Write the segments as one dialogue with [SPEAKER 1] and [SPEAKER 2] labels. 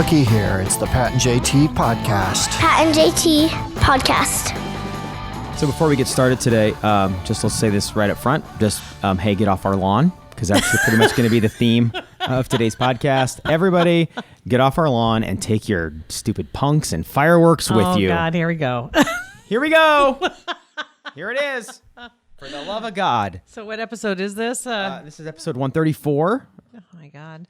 [SPEAKER 1] Cookie here. It's the Pat and JT podcast.
[SPEAKER 2] Pat and JT podcast.
[SPEAKER 3] So before we get started today, let's say this right up front. Hey, get off our lawn, because that's pretty much going to be the theme of today's podcast. Everybody, get off our lawn and take your stupid punks and fireworks with you.
[SPEAKER 4] Oh, God, here we go.
[SPEAKER 3] Here we go. Here it is. For the love of God.
[SPEAKER 4] So what episode is this?
[SPEAKER 3] This is episode 134.
[SPEAKER 4] Oh, my God.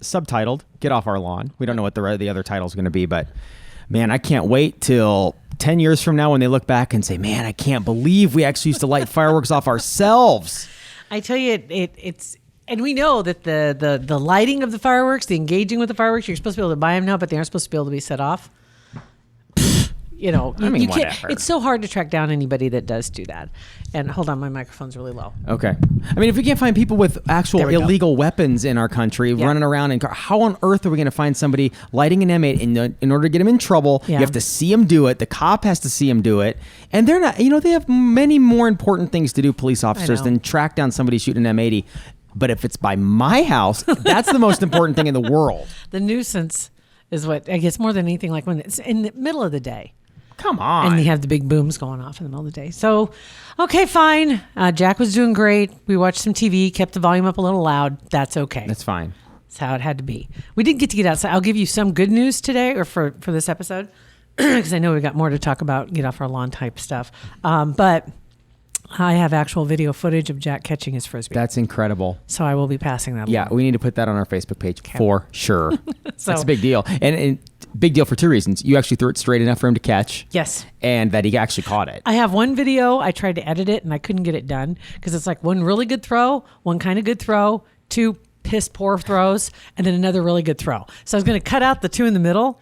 [SPEAKER 3] Subtitled, Get Off Our Lawn. We don't know what the other title is going to be, but man, I can't wait till 10 years from now when they look back and say, man, I can't believe we actually used to light fireworks off ourselves.
[SPEAKER 4] I tell you, it's, and we know that the lighting of the fireworks, the engaging with the fireworks, you're supposed to be able to buy them now, but they aren't supposed to be able to be set off. You know, you can't.
[SPEAKER 3] Whatever.
[SPEAKER 4] It's so hard to track down anybody that does do that. And hold on, my microphone's really low.
[SPEAKER 3] Okay. I mean, if we can't find people with actual illegal weapons in our country running around in car, how on earth are we going to find somebody lighting an M8 in order to get them in trouble?
[SPEAKER 4] Yeah.
[SPEAKER 3] You have to see them do it. The cop has to see them do it. And they're not, they have many more important things to do, police officers, than track down somebody shooting an M80. But if it's by my house, that's the most important thing in the world.
[SPEAKER 4] The nuisance is what, I guess, more than anything, like when it's in the middle of the day.
[SPEAKER 3] Come on.
[SPEAKER 4] And you have the big booms going off in the middle of the day. So, okay, fine. Jack was doing great. We watched some TV, kept the volume up a little loud. That's okay.
[SPEAKER 3] That's fine.
[SPEAKER 4] That's how it had to be. We didn't get to get outside. I'll give you some good news today, or for this episode, because I know we got more to talk about, get off our lawn type stuff. But I have actual video footage of Jack catching his Frisbee.
[SPEAKER 3] That's incredible.
[SPEAKER 4] So I will be passing that along.
[SPEAKER 3] Yeah, we need to put that on our Facebook page for sure.
[SPEAKER 4] So,
[SPEAKER 3] that's a big deal. And big deal for two reasons. You actually threw it straight enough for him to catch.
[SPEAKER 4] Yes.
[SPEAKER 3] And that he actually caught it.
[SPEAKER 4] I have one video. I tried to edit it and I couldn't get it done because it's like one really good throw, one kind of good throw, two piss poor throws, and then another really good throw. So I was going to cut out the two in the middle.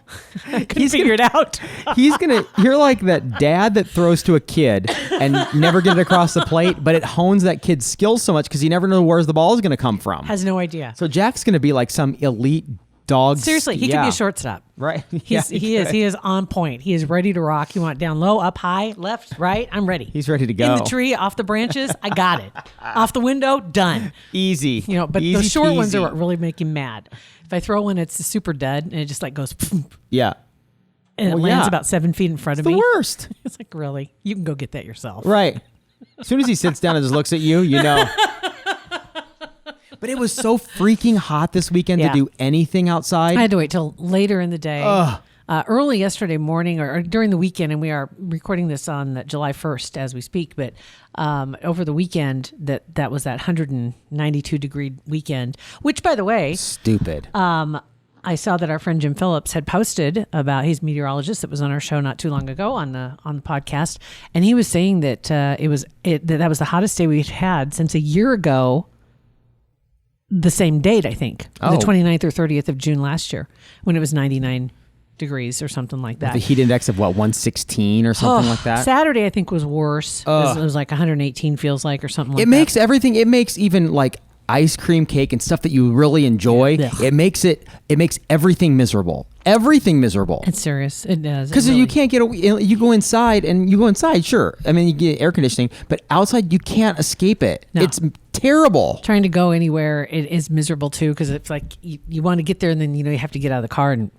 [SPEAKER 4] I couldn't figure it out.
[SPEAKER 3] You're like that dad that throws to a kid and never get it across the plate, but it hones that kid's skills so much because he never knows where the ball is going to come from.
[SPEAKER 4] Has no idea.
[SPEAKER 3] So Jack's going to be like some elite dog.
[SPEAKER 4] Seriously, he could be a shortstop.
[SPEAKER 3] Right.
[SPEAKER 4] He is on point. He is ready to rock. You want down low, up high, left, right? I'm ready.
[SPEAKER 3] He's ready to go.
[SPEAKER 4] In the tree, off the branches, I got it. Off the window, done.
[SPEAKER 3] Easy.
[SPEAKER 4] But
[SPEAKER 3] Easy
[SPEAKER 4] those short ones
[SPEAKER 3] peasy.
[SPEAKER 4] are what really make him mad. If I throw one, it's a super dud, and it just like goes,
[SPEAKER 3] Yeah.
[SPEAKER 4] and it lands about 7 feet in front of me.
[SPEAKER 3] The worst.
[SPEAKER 4] It's like, really? You can go get that yourself.
[SPEAKER 3] Right. As soon as he sits down and just looks at you, you know. But it was so freaking hot this weekend to do anything outside.
[SPEAKER 4] I had to wait till later in the day. Early yesterday morning or during the weekend, and we are recording this on July 1st as we speak, but over the weekend, that was that 192-degree weekend, which, by the way...
[SPEAKER 3] Stupid.
[SPEAKER 4] I saw that our friend Jim Phillips had posted about, he's a meteorologist that was on our show not too long ago on the podcast, and he was saying that that was the hottest day we'd had since a year ago, the same date, I think, the 29th or 30th of June last year, when it was 99 degrees or something like that.
[SPEAKER 3] The heat index of 116 or something like that?
[SPEAKER 4] Saturday, I think, was worse. It was like 118 feels like or something like that.
[SPEAKER 3] It makes everything, it makes even like ice cream cake and stuff that you really enjoy, it makes everything miserable. Everything miserable.
[SPEAKER 4] It's serious. It does.
[SPEAKER 3] Because you can't you go inside, sure. I mean, you get air conditioning, but outside you can't escape it.
[SPEAKER 4] No.
[SPEAKER 3] It's terrible.
[SPEAKER 4] Trying to go anywhere, it is miserable too, because it's like you want to get there and then you have to get out of the car and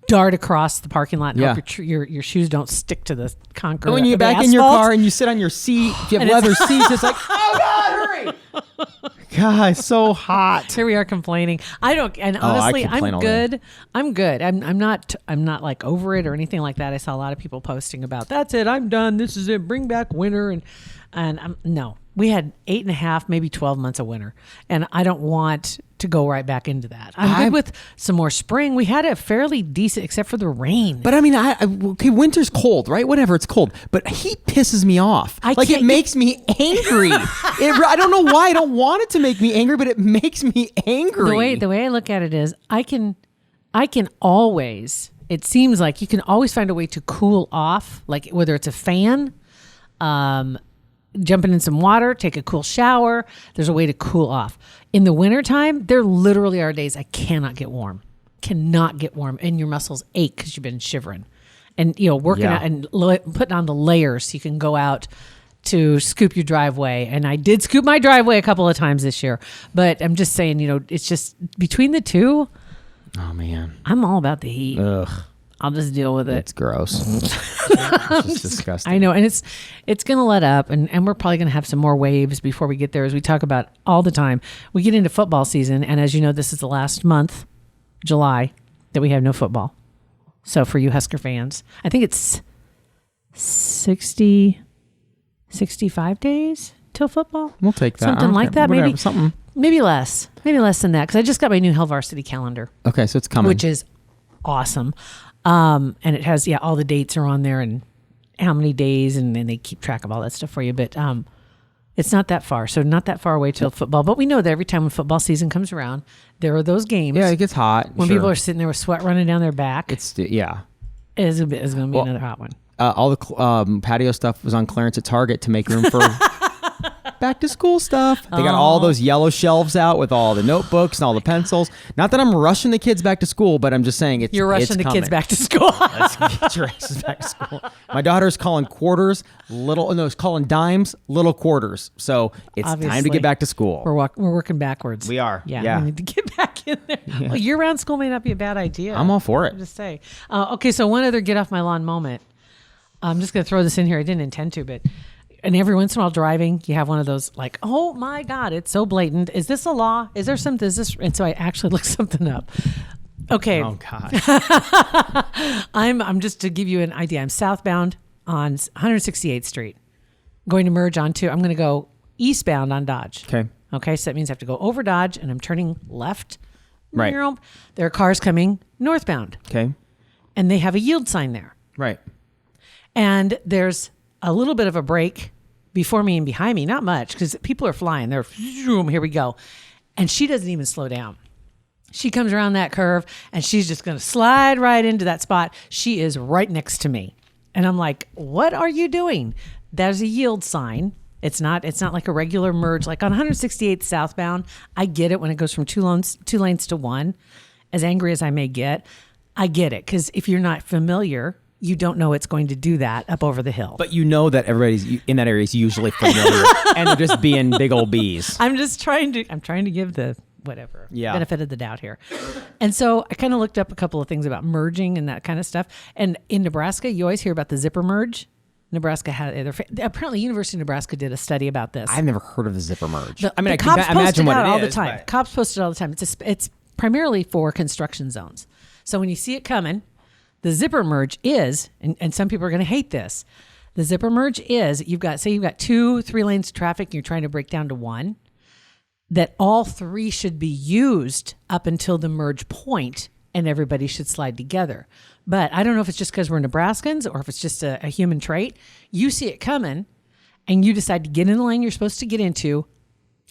[SPEAKER 4] dart across the parking lot and hope your shoes don't stick to the concrete.
[SPEAKER 3] And when you're back in your car and you sit on your seat, if you have leather seats, it's like, oh God, hurry. God, it's so hot.
[SPEAKER 4] Here we are complaining. Honestly, I'm good. I'm good. I'm not like over it or anything like that. I saw a lot of people posting about, that's it, I'm done. This is it. Bring back winter. And no, we had 8.5, maybe 12 months of winter. And I don't want to go right back into that. I'm good with some more spring. We had a fairly decent, except for the rain.
[SPEAKER 3] But I mean, okay, winter's cold, right? Whatever, it's cold. But heat pisses me off. It makes me angry. I don't know why I don't want it to make me angry, but it makes me angry.
[SPEAKER 4] The way I look at it is, I can always, it seems like you can always find a way to cool off, like whether it's a fan, jumping in some water, take a cool shower. There's a way to cool off. In the wintertime, there literally are days I cannot get warm. And your muscles ache because you've been shivering. And, working out and putting on the layers so you can go out to scoop your driveway. And I did scoop my driveway a couple of times this year. But I'm just saying, it's just between the two,
[SPEAKER 3] Oh, man.
[SPEAKER 4] I'm all about the heat.
[SPEAKER 3] Ugh.
[SPEAKER 4] I'll just deal with it.
[SPEAKER 3] It's gross. It's just disgusting.
[SPEAKER 4] I know. And it's going to let up. And we're probably going to have some more waves before we get there, as we talk about all the time. We get into football season. And as you know, this is the last month, July, that we have no football. So for you Husker fans, I think it's 65 days till football.
[SPEAKER 3] We'll take that.
[SPEAKER 4] Something like that.
[SPEAKER 3] Whatever, something.
[SPEAKER 4] Maybe less than that. Because I just got my new Hell Varsity calendar.
[SPEAKER 3] Okay, so it's coming.
[SPEAKER 4] Which is awesome. And it has, all the dates are on there and how many days, and they keep track of all that stuff for you. But it's not that far. So not that far away till football. But we know that every time when football season comes around, there are those games.
[SPEAKER 3] Yeah, it gets hot.
[SPEAKER 4] When people are sitting there with sweat running down their back.
[SPEAKER 3] It's
[SPEAKER 4] going to be another hot one.
[SPEAKER 3] All the patio stuff was on clearance at Target to make room for back to school stuff. They got all those yellow shelves out with all the notebooks and all the pencils. Not that I'm rushing the kids back to school, but I'm just saying
[SPEAKER 4] you're rushing the kids back to school.
[SPEAKER 3] Let's get your asses back to school. My daughter's calling quarters it's calling dimes little quarters. So it's time to get back to school.
[SPEAKER 4] We're working backwards.
[SPEAKER 3] We are.
[SPEAKER 4] Yeah. We need to get back in there. Yeah. Well, year-round school may not be a bad idea.
[SPEAKER 3] I'm all for it.
[SPEAKER 4] I'll just say. Okay, so one other get off my lawn moment. I'm just going to throw this in here. I didn't intend to, but... And every once in a while driving, you have one of those like, oh my God, it's so blatant. Is this a law? Is there something? And so I actually looked something up. Okay.
[SPEAKER 3] Oh God.
[SPEAKER 4] I'm just to give you an idea. I'm southbound on 168th Street, going to merge onto. I'm going to go eastbound on Dodge.
[SPEAKER 3] Okay.
[SPEAKER 4] Okay. So that means I have to go over Dodge, and I'm turning left.
[SPEAKER 3] Right.
[SPEAKER 4] There are cars coming northbound.
[SPEAKER 3] Okay.
[SPEAKER 4] And they have a yield sign there.
[SPEAKER 3] Right.
[SPEAKER 4] And there's a little bit of a break before me and behind me, not much, because people are flying. They're, here we go. And she doesn't even slow down. She comes around that curve, and she's just going to slide right into that spot. She is right next to me. And I'm like, what are you doing? There's a yield sign. It's not like a regular merge. Like on 168th southbound, I get it when it goes from two lanes to one. As angry as I may get, I get it. Because if you're not familiar, you don't know it's going to do that up over the hill.
[SPEAKER 3] But you know that everybody's in that area is usually familiar and they're just being big old bees.
[SPEAKER 4] I'm trying to give the benefit of the doubt here. And so I kind of looked up a couple of things about merging and that kind of stuff. And in Nebraska, you always hear about the zipper merge. Nebraska apparently University of Nebraska did a study about this.
[SPEAKER 3] I've never heard of the zipper merge.
[SPEAKER 4] I can imagine what it is. All the time. But... Cops post it all the time. It's primarily for construction zones. So when you see it coming, the zipper merge is, and some people are going to hate this, the zipper merge is, you've got 2-3 lanes of traffic, and you're trying to break down to one, that all three should be used up until the merge point, and everybody should slide together. But I don't know if it's just because we're Nebraskans or if it's just a human trait. You see it coming, and you decide to get in the lane you're supposed to get into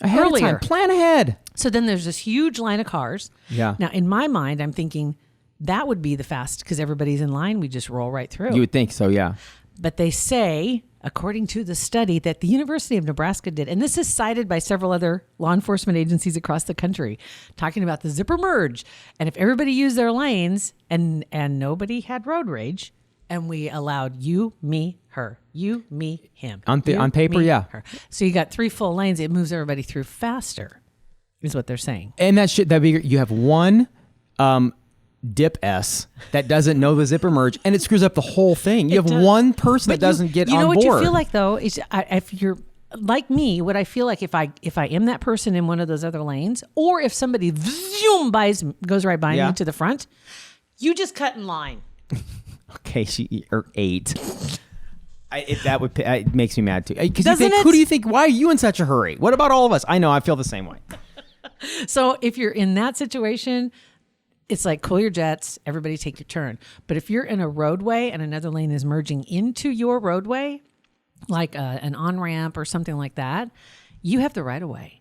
[SPEAKER 4] earlier.
[SPEAKER 3] Of time. Plan ahead.
[SPEAKER 4] So then there's this huge line of cars.
[SPEAKER 3] Yeah.
[SPEAKER 4] Now, in my mind, I'm thinking... that would be the fast, because everybody's in line. We just roll right through.
[SPEAKER 3] You would think so, yeah.
[SPEAKER 4] But they say, according to the study that the University of Nebraska did, and this is cited by several other law enforcement agencies across the country, talking about the zipper merge. And if everybody used their lanes and nobody had road rage, and we allowed you, me, her, you, me, him.
[SPEAKER 3] On paper,
[SPEAKER 4] me,
[SPEAKER 3] yeah.
[SPEAKER 4] Her. So you got 3 full lanes. It moves everybody through faster, is what they're saying.
[SPEAKER 3] And that'd be, you have one... dip S that doesn't know the zipper merge, and it screws up the whole thing. You have one person that doesn't get on board.
[SPEAKER 4] You know what you feel like though is if you're like me, what I feel like if I am that person in one of those other lanes, or if somebody goes right by me to the front, you just cut in line.
[SPEAKER 3] Okay, or 8. It makes me mad too. Because who do you think? Why are you in such a hurry? What about all of us? I know I feel the same way.
[SPEAKER 4] So if you're in that situation, it's like, cool your jets, everybody take your turn. But if you're in a roadway and another lane is merging into your roadway, like an on-ramp or something like that, you have the right of way.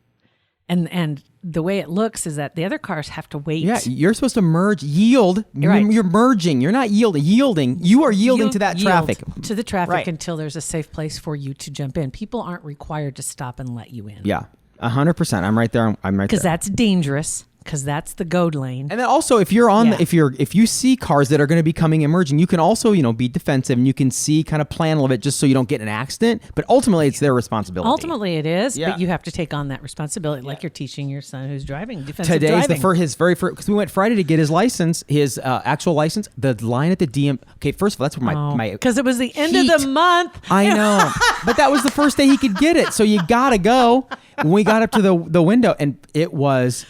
[SPEAKER 4] And the way it looks is that the other cars have to wait.
[SPEAKER 3] Yeah, you're supposed to merge, yield.
[SPEAKER 4] Right.
[SPEAKER 3] You're merging. You're not yielding. You are yielding to that traffic.
[SPEAKER 4] To the traffic until there's a safe place for you to jump in. People aren't required to stop and let you in.
[SPEAKER 3] Yeah, 100%. I'm right there. I'm right there.
[SPEAKER 4] Because that's dangerous. because that's the goad lane.
[SPEAKER 3] And then also, if you're on, if you see cars that are going to be coming emerging, you can also, be defensive, and you can see kind of plan a little bit just so you don't get in an accident. But ultimately, it's their responsibility.
[SPEAKER 4] Ultimately, it is, but you have to take on that responsibility, like you're teaching your son who's driving defensive
[SPEAKER 3] Today's
[SPEAKER 4] driving.
[SPEAKER 3] his very first, because we went Friday to get his license, his actual license. The line at the DM. Okay, first of all, that's where my
[SPEAKER 4] because it was the end of the month.
[SPEAKER 3] I know, but that was the first day he could get it, so you gotta go. When we got up to the window, and it was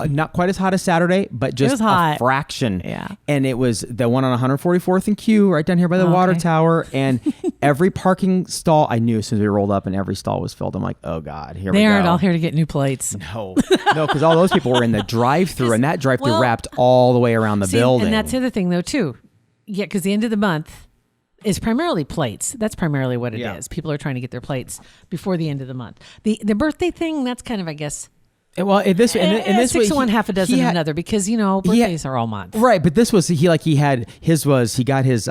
[SPEAKER 3] not quite as hot as Saturday, but just a fraction.
[SPEAKER 4] Yeah.
[SPEAKER 3] And it was the one on 144th and Q right down here by the water tower. And every parking stall, I knew as soon as we rolled up and every stall was filled. I'm like, oh God, here we go.
[SPEAKER 4] They aren't all here to get new plates.
[SPEAKER 3] No, because all those people were in the drive-through, and that drive-through wrapped all the way around the building.
[SPEAKER 4] And that's the other thing though too. Yeah, because the end of the month is primarily plates. That's primarily what it is. People are trying to get their plates before the end of the month. The birthday thing, that's kind of, I guess,
[SPEAKER 3] well, in this
[SPEAKER 4] six
[SPEAKER 3] way,
[SPEAKER 4] one, half a dozen another, because birthdays are all month,
[SPEAKER 3] right? But this was he got his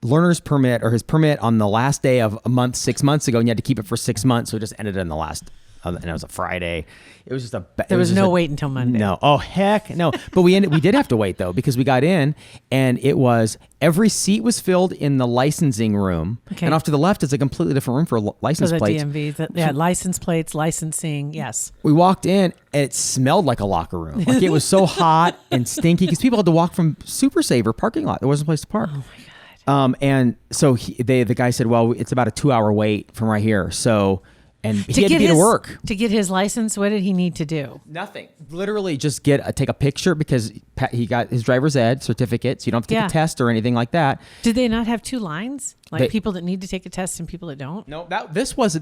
[SPEAKER 3] learner's permit, or his permit, on the last day of a month 6 months ago, and you had to keep it for 6 months, so it just ended in the last. And it was a Friday. It was just
[SPEAKER 4] there was no wait until Monday.
[SPEAKER 3] No, oh heck no! But we did have to wait though, because we got in and it was every seat was filled in the licensing room, and off to the left is a completely different room for license plates.
[SPEAKER 4] DMV, license plates, licensing. Yes.
[SPEAKER 3] We walked in and it smelled like a locker room. Like it was so hot and stinky because people had to walk from Super Saver parking lot. There wasn't a place to park.
[SPEAKER 4] Oh my God.
[SPEAKER 3] And so the guy said, well, it's about a 2-hour wait from right here. So. And he had to be to work.
[SPEAKER 4] To get his license, what did he need to do?
[SPEAKER 3] Nothing. Literally just take a picture, because he got his driver's ed certificate, so you don't have to take a test or anything like that.
[SPEAKER 4] Did they not have two lines? Like people that need to take a test and people that don't?
[SPEAKER 3] No, this was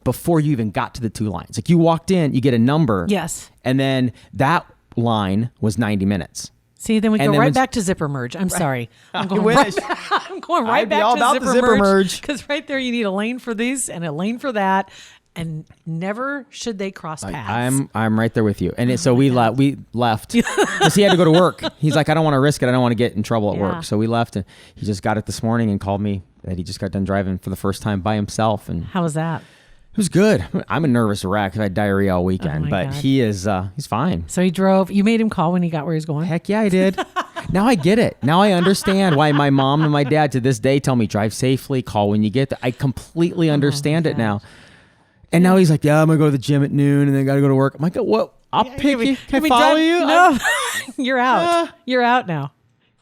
[SPEAKER 3] before you even got to the two lines. Like you walked in, you get a number.
[SPEAKER 4] Yes.
[SPEAKER 3] And then that line was 90 minutes.
[SPEAKER 4] See, then we go right back to zipper merge. I'm sorry. I'm going right back to zipper merge. Because right there you need a lane for these and a lane for that. And never should they cross paths.
[SPEAKER 3] I'm right there with you. And so we left because he had to go to work. He's like, I don't want to risk it. I don't want to get in trouble at work. So we left, and he just got it this morning and called me that he just got done driving for the first time by himself. And
[SPEAKER 4] how was that?
[SPEAKER 3] It was good. I'm a nervous wreck because I had diarrhea all weekend, but God. He's fine.
[SPEAKER 4] So he drove. You made him call when he got where he's going?
[SPEAKER 3] Heck yeah, I did. Now I get it. Now I understand why my mom and my dad to this day tell me drive safely, call when you get there. I completely understand it now. And now he's like, yeah, I'm going to go to the gym at noon and then got to go to work. I'm like, what? I'll pick you. Can I follow you?
[SPEAKER 4] No, you're out. You're out now.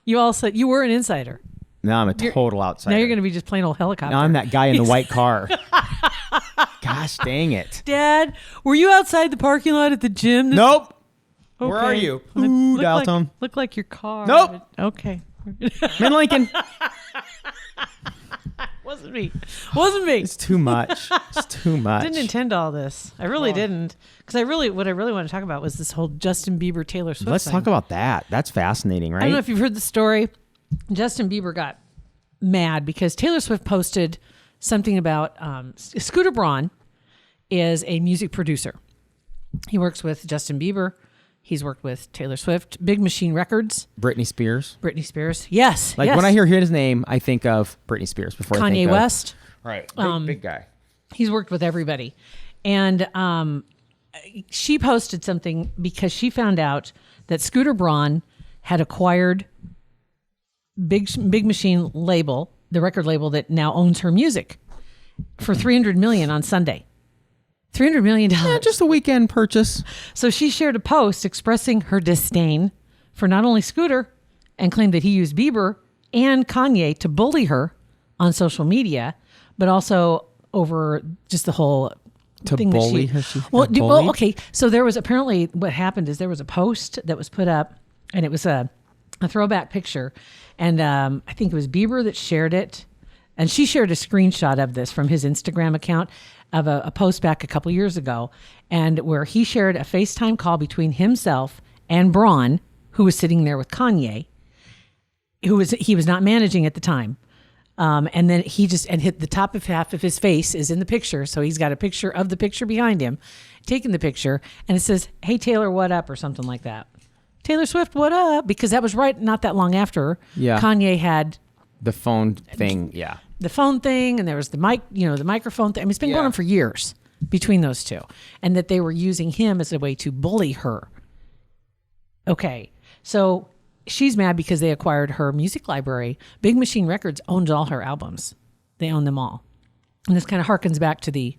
[SPEAKER 4] You all said you were an insider.
[SPEAKER 3] No, I'm a total outsider.
[SPEAKER 4] Now you're going to be just plain old helicopter.
[SPEAKER 3] Now I'm that guy in the white car. Gosh dang it.
[SPEAKER 4] Dad, were you outside the parking lot at the gym?
[SPEAKER 3] Nope. Okay. Where are you? Ooh, dial tone.
[SPEAKER 4] Look like your car.
[SPEAKER 3] Nope.
[SPEAKER 4] Okay.
[SPEAKER 3] I'm in Lincoln.
[SPEAKER 4] Wasn't me. It's
[SPEAKER 3] too much.
[SPEAKER 4] Didn't intend all this. I really didn't. Because what I really want to talk about was this whole Justin Bieber, Taylor Swift
[SPEAKER 3] Let's
[SPEAKER 4] thing.
[SPEAKER 3] talk about that. That's fascinating, right?
[SPEAKER 4] I don't know if you've heard the story. Justin Bieber got mad because Taylor Swift posted something about Scooter Braun is a music producer. He works with Justin Bieber. He's worked with Taylor Swift, Big Machine Records.
[SPEAKER 3] Britney Spears.
[SPEAKER 4] Yes.
[SPEAKER 3] Like when I hear his name, I think of Britney Spears before I think
[SPEAKER 4] Kanye West.
[SPEAKER 3] Right. Big guy.
[SPEAKER 4] He's worked with everybody. And she posted something because she found out that Scooter Braun had acquired Big Machine label, the record label that now owns her music, for $300 million on Sunday. $300 million.
[SPEAKER 3] Yeah, just a weekend purchase.
[SPEAKER 4] So she shared a post expressing her disdain for not only Scooter and claimed that he used Bieber and Kanye to bully her on social media, but also over just the whole thing
[SPEAKER 3] bully
[SPEAKER 4] that
[SPEAKER 3] she,
[SPEAKER 4] well, okay. So there was apparently what happened is there was a post that was put up, and it was a throwback picture, and I think it was Bieber that shared it, and she shared a screenshot of this from his Instagram account of a post back a couple years ago, and where he shared a FaceTime call between himself and Braun, who was sitting there with Kanye, he was not managing at the time. And then he just hit the top of half of his face is in the picture. So he's got a picture of the picture behind him, taking the picture, and it says, "Hey Taylor, what up?" or something like that. Taylor Swift, what up? Because that was not that long after Kanye had
[SPEAKER 3] the phone thing. Yeah.
[SPEAKER 4] The phone thing, and there was the mic, the microphone thing. I mean, it's been going on for years between those two, and that they were using him as a way to bully her Okay, so she's mad because they acquired her music library. Big Machine Records owns all her albums. They own them all. And this kind of harkens back to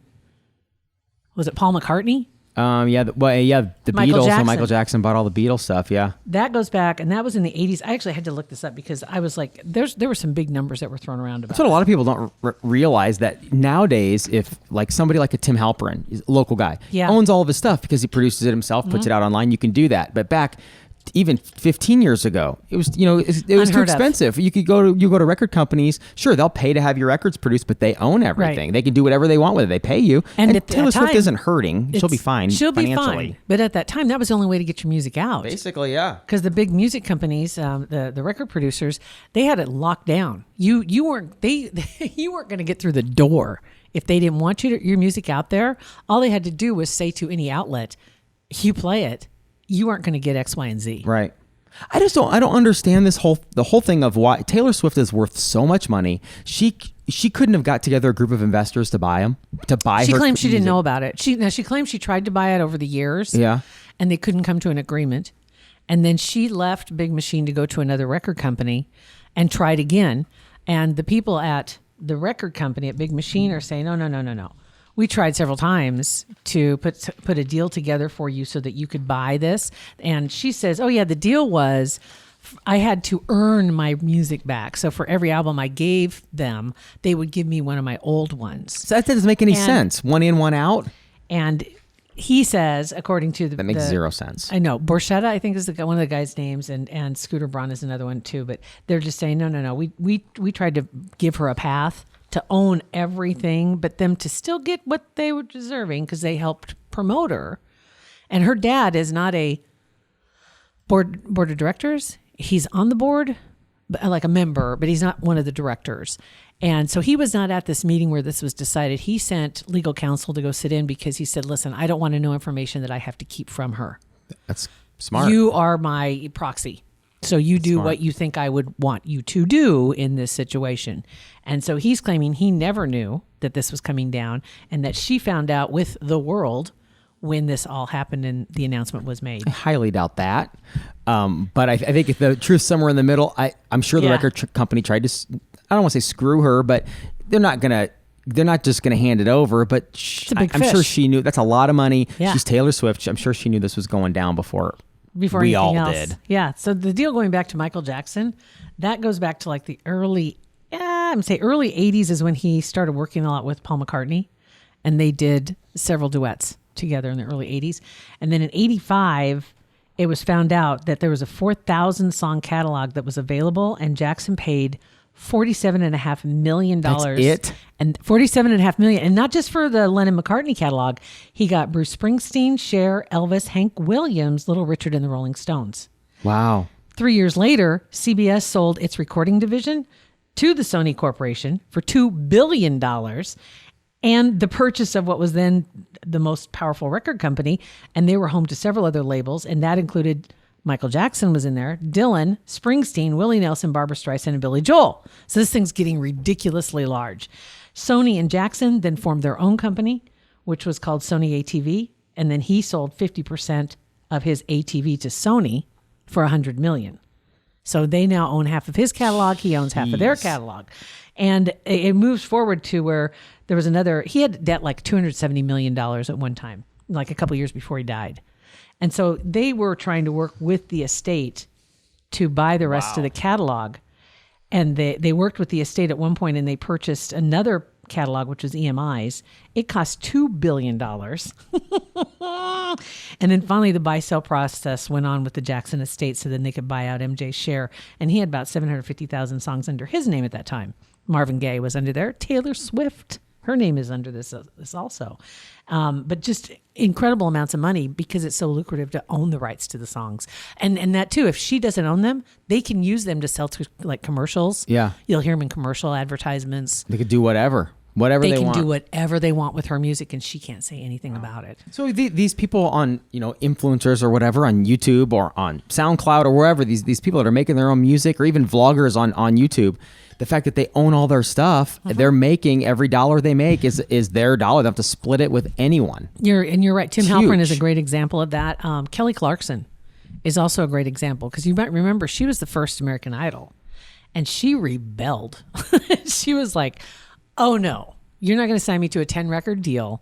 [SPEAKER 4] was it Paul McCartney?
[SPEAKER 3] The
[SPEAKER 4] Michael
[SPEAKER 3] Beatles.
[SPEAKER 4] Jackson.
[SPEAKER 3] So Michael Jackson bought all the Beatles stuff. Yeah,
[SPEAKER 4] That goes back, and that was in the 80s. I actually had to look this up because I was like, there were some big numbers that were thrown around about
[SPEAKER 3] that's what a lot of people don't realize, that nowadays, if like somebody like a Tim Halperin, he's a local guy, owns all of his stuff because he produces it himself, puts it out online, you can do that. But back even 15 years ago, it was it was too expensive. You go to record companies, sure, they'll pay to have your records produced, but they own everything. Right. They can do whatever they want with it. They pay you, and Taylor Swift isn't hurting. She'll be fine. She'll be fine.
[SPEAKER 4] But at that time, that was the only way to get your music out.
[SPEAKER 3] Basically, yeah.
[SPEAKER 4] Because the big music companies, the record producers, they had it locked down. You weren't you weren't going to get through the door if they didn't want your music out there. All they had to do was say to any outlet, "You play it. You aren't going to get X, Y, and Z."
[SPEAKER 3] Right. I don't understand the whole thing of why Taylor Swift is worth so much money. She couldn't have got together a group of investors to buy her.
[SPEAKER 4] She claims she didn't know about it. She claims she tried to buy it over the years.
[SPEAKER 3] Yeah.
[SPEAKER 4] And they couldn't come to an agreement. And then she left Big Machine to go to another record company and tried again. And the people at the record company at Big Machine are saying, no. We tried several times to put a deal together for you so that you could buy this. And she says, oh, yeah, the deal was I had to earn my music back. So for every album I gave them, they would give me one of my old ones.
[SPEAKER 3] So that doesn't make any sense. One in, one out. And
[SPEAKER 4] he says, according to
[SPEAKER 3] that makes zero sense.
[SPEAKER 4] I know. Borchetta, I think, is one of the guy's names, and Scooter Braun is another one too. But they're just saying, no. We tried to give her a path to own everything, but them to still get what they were deserving because they helped promote her. And her dad is not a board of directors. He's on the board, like a member, but he's not one of the directors. And so he was not at this meeting where this was decided. He sent legal counsel to go sit in because he said, listen, I don't want to know information that I have to keep from her.
[SPEAKER 3] That's smart.
[SPEAKER 4] You are my proxy. So you do what you think I would want you to do in this situation. And so he's claiming he never knew that this was coming down and that she found out with the world when this all happened and the announcement was made.
[SPEAKER 3] I highly doubt that. But I think if the truth's somewhere in the middle, I'm sure the record company tried to, I don't want to say screw her, but they're not just going to hand it over. But I'm sure she knew. That's a lot of money. Yeah. She's Taylor Swift. I'm sure she knew this was going down before we all did.
[SPEAKER 4] Yeah. So the deal going back to Michael Jackson, that goes back to like the early 80s is when he started working a lot with Paul McCartney, and they did several duets together in the early 80s. And then in 85, it was found out that there was a 4,000 song catalog that was available, and Jackson paid $47.5 million.
[SPEAKER 3] That's it?
[SPEAKER 4] And $47.5 million. And not just for the Lennon-McCartney catalog. He got Bruce Springsteen, Cher, Elvis, Hank Williams, Little Richard, and the Rolling Stones.
[SPEAKER 3] Wow.
[SPEAKER 4] 3 years later, CBS sold its recording division to the Sony Corporation for $2 billion. And the purchase of what was then the most powerful record company. And they were home to several other labels. And that included Michael Jackson was in there, Dylan, Springsteen, Willie Nelson, Barbra Streisand, and Billy Joel. So this thing's getting ridiculously large. Sony and Jackson then formed their own company, which was called Sony ATV. And then he sold 50% of his ATV to Sony for $100 million. So they now own half of his catalog. He owns half of their catalog. And it moves forward to where there was he had debt like $270 million at one time, like a couple years before he died. And so they were trying to work with the estate to buy the rest of the catalog. And they worked with the estate at one point, and they purchased another catalog, which was EMI's. It cost $2 billion. And then finally the buy-sell process went on with the Jackson estate so then they could buy out MJ's share. And he had about 750,000 songs under his name at that time. Marvin Gaye was under there. Taylor Swift, her name is under this also. But just incredible amounts of money because it's so lucrative to own the rights to the songs. And that too, if she doesn't own them, they can use them to sell to like commercials.
[SPEAKER 3] Yeah.
[SPEAKER 4] You'll hear them in commercial advertisements.
[SPEAKER 3] They could do whatever they want.
[SPEAKER 4] They can do whatever they want with her music, and she can't say anything about it.
[SPEAKER 3] So these people on, influencers or whatever on YouTube or on SoundCloud or wherever, these people that are making their own music or even vloggers on YouTube, the fact that they own all their stuff, they're making every dollar they make is their dollar. They don't have to split it with anyone.
[SPEAKER 4] You're right. Tim Halperin is a great example of that. Kelly Clarkson is also a great example because you might remember she was the first American Idol and she rebelled. She was like, oh no, you're not going to sign me to a 10 record deal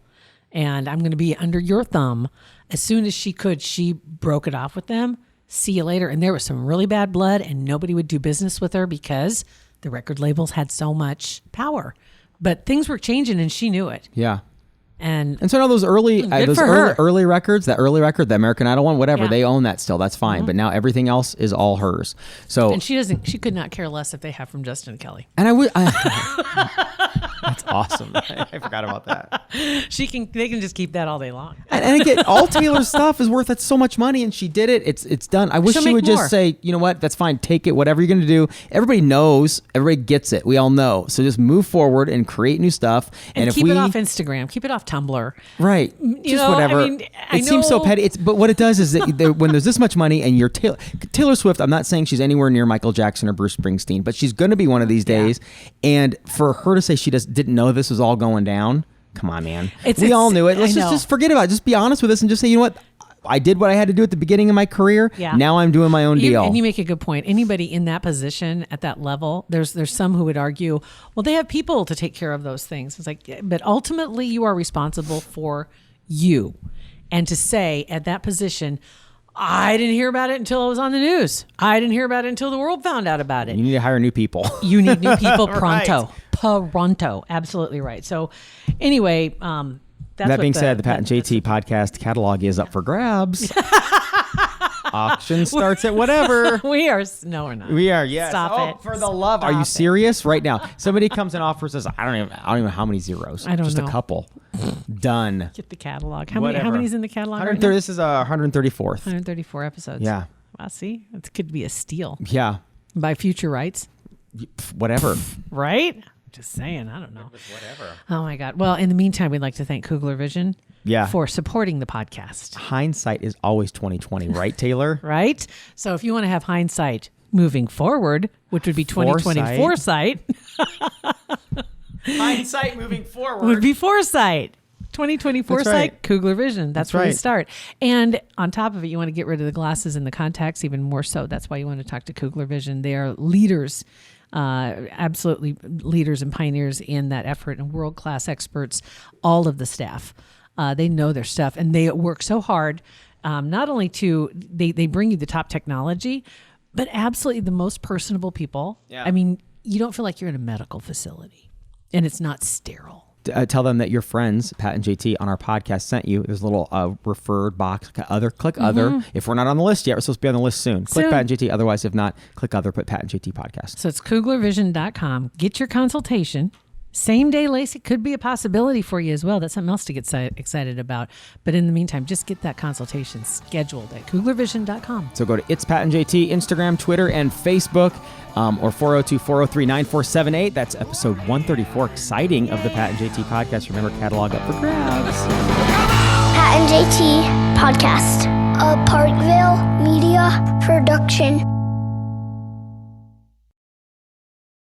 [SPEAKER 4] and I'm going to be under your thumb. As soon as she could, she broke it off with them. See you later. And there was some really bad blood and nobody would do business with her because the record labels had so much power. But things were changing and she knew it.
[SPEAKER 3] Yeah.
[SPEAKER 4] And
[SPEAKER 3] so now those early records, that early record, the American Idol one, whatever, they own that still. That's fine. But now everything else is all hers. So
[SPEAKER 4] and she could not care less if they have from Justin Kelly.
[SPEAKER 3] And that's awesome. I forgot about that.
[SPEAKER 4] They can just keep that all day long.
[SPEAKER 3] And again, all Taylor's stuff is worth so much money, and she did it. It's done. I wish she would just say, you know what, that's fine. Take it, whatever you're going to do. Everybody knows. Everybody gets it. We all know. So just move forward and create new stuff.
[SPEAKER 4] And keep it off Instagram. Keep it off Tumblr.
[SPEAKER 3] Right. Just whatever. It seems so petty. But what it does is that when there's this much money and you're Taylor Swift, I'm not saying she's anywhere near Michael Jackson or Bruce Springsteen, but she's going to be one of these days. And for her to say she didn't know this was all going down, come on, man. We all knew it. Let's just forget about it. Just be honest with us and just say, you know what? I did what I had to do at the beginning of my career. Yeah. Now I'm doing my own deal.
[SPEAKER 4] And you make a good point. Anybody in that position at that level, there's some who would argue, well, they have people to take care of those things. It's like, but ultimately you are responsible for you. And to say at that position, I didn't hear about it until it was on the news. I didn't hear about it until the world found out about it.
[SPEAKER 3] You need to hire new people.
[SPEAKER 4] You need new people pronto.
[SPEAKER 3] Right.
[SPEAKER 4] Pronto. Absolutely right. So anyway,
[SPEAKER 3] that being said, the Pat and JT podcast catalog is up for grabs. Auction starts at whatever.
[SPEAKER 4] No, we're not.
[SPEAKER 3] We are, yes.
[SPEAKER 4] Stop it.
[SPEAKER 3] For the love. Are you serious? Right now. Somebody comes and offers us, I don't even know how many zeros.
[SPEAKER 4] I don't know.
[SPEAKER 3] Just a couple. Done.
[SPEAKER 4] Get the catalog. How many's in the catalog? Right
[SPEAKER 3] this is 134th.
[SPEAKER 4] 134 episodes.
[SPEAKER 3] Yeah.
[SPEAKER 4] Wow, see? It could be a steal.
[SPEAKER 3] Yeah.
[SPEAKER 4] By future rights.
[SPEAKER 3] Whatever.
[SPEAKER 4] Right? Just saying, I don't know.
[SPEAKER 3] Whatever.
[SPEAKER 4] Oh my God. Well, in the meantime, we'd like to thank Kugler Vision for supporting the podcast.
[SPEAKER 3] Hindsight is always 2020, right, Taylor?
[SPEAKER 4] Right? So if you want to have hindsight moving forward, which would be 2020 foresight.
[SPEAKER 3] Hindsight moving forward
[SPEAKER 4] would be foresight. 2020 foresight, right. Kugler Vision. That's where we start. And on top of it, you want to get rid of the glasses and the contacts even more so. That's why you want to talk to Kugler Vision. They are leaders. Absolutely leaders and pioneers in that effort and world-class experts, all of the staff. They know their stuff and they work so hard, not only they bring you the top technology, but absolutely the most personable people. Yeah. I mean, you don't feel like you're in a medical facility and it's not sterile.
[SPEAKER 3] Tell them that your friends, Pat and JT, on our podcast sent you. There's a little referred box. Click other. If we're not on the list yet, we're supposed to be on the list soon. Click Pat and JT. Otherwise, if not, click other, put Pat and JT podcast.
[SPEAKER 4] So it's KuglerVision.com. Get your consultation. Same day, Lacey, could be a possibility for you as well. That's something else to get excited about. But in the meantime, just get that consultation scheduled at KuglerVision.com.
[SPEAKER 3] So go to It's Pat and JT, Instagram, Twitter, and Facebook, or 402-403-9478. That's episode 134, exciting, of the Pat and JT podcast. Remember, catalog up for grabs.
[SPEAKER 2] Pat and JT podcast, a Parkville Media Production.